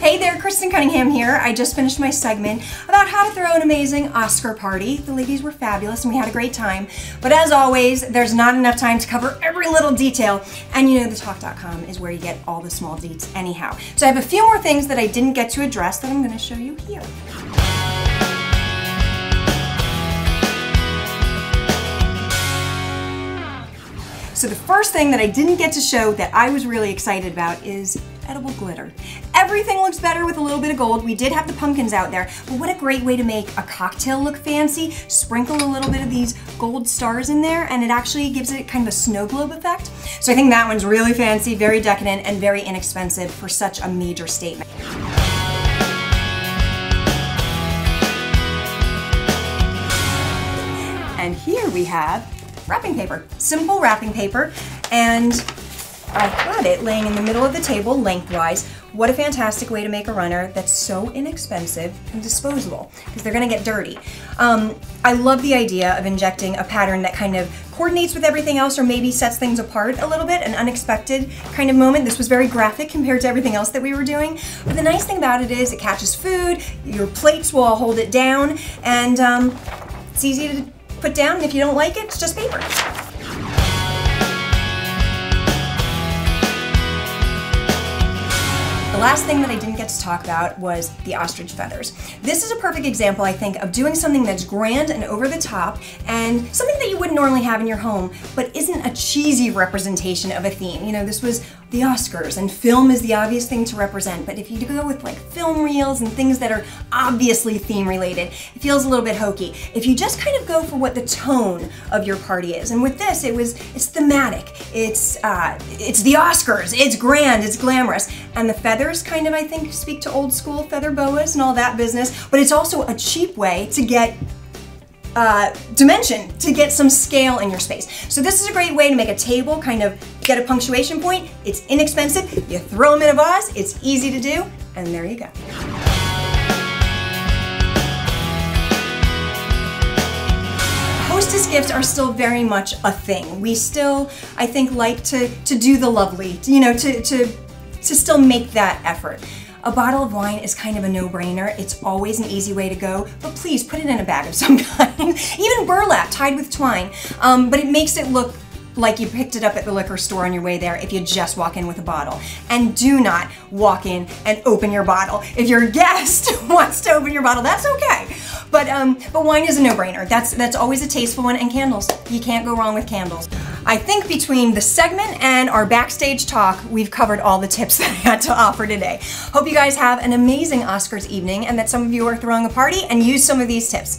Hey there, Kristan Cunningham here. I just finished my segment about how to throw an amazing Oscar party. The ladies were fabulous and we had a great time. But as always, there's not enough time to cover every little detail. And you know, thetalk.com is where you get all the small deets anyhow. So I have a few more things that I didn't get to address that I'm going to show you here. So the first thing that I didn't get to show that I was really excited about is edible glitter. Everything looks better with a little bit of gold. We did have the pumpkins out there, but what a great way to make a cocktail look fancy. Sprinkle a little bit of these gold stars in there and it actually gives it kind of a snow globe effect. So I think that one's really fancy, very decadent, and very inexpensive for such a major statement. And here we have wrapping paper, simple wrapping paper, and I had it laying in the middle of the table lengthwise. What a fantastic way to make a runner that's so inexpensive and disposable, because they're gonna get dirty. I love the idea of injecting a pattern that kind of coordinates with everything else or maybe sets things apart a little bit, an unexpected kind of moment. This was very graphic compared to everything else that we were doing. But the nice thing about it is it catches food, your plates will all hold it down, and it's easy to put down, and if you don't like it, it's just paper. The last thing that I didn't get to talk about was the ostrich feathers. This is a perfect example, I think, of doing something that's grand and over the top and something that you wouldn't normally have in your home, but isn't a cheesy representation of a theme. You know, this was the Oscars and film is the obvious thing to represent, but if you go with like film reels and things that are obviously theme related, it feels a little bit hokey. If you just kind of go for what the tone of your party is, and with this it's thematic, it's the Oscars, it's grand, it's glamorous, and the feathers kind of, I think, speak to old school feather boas and all that business, but it's also a cheap way to get dimension, to get some scale in your space. So this is a great way to make a table kind of get a punctuation point. It's inexpensive, you throw them in a vase, it's easy to do, and there you go. Hostess gifts are still very much a thing. We still, I think, like to do the lovely, you know, to still make that effort. A bottle of wine is kind of a no-brainer. It's always an easy way to go, but please put it in a bag of some kind. Even burlap tied with twine, but it makes it look like you picked it up at the liquor store on your way there if you just walk in with a bottle. And do not walk in and open your bottle. If your guest wants to open your bottle, that's okay. But wine is a no-brainer. That's always a tasteful one, and candles. You can't go wrong with candles. I think between the segment and our backstage talk, we've covered all the tips that I had to offer today. Hope you guys have an amazing Oscars evening and that some of you are throwing a party and use some of these tips.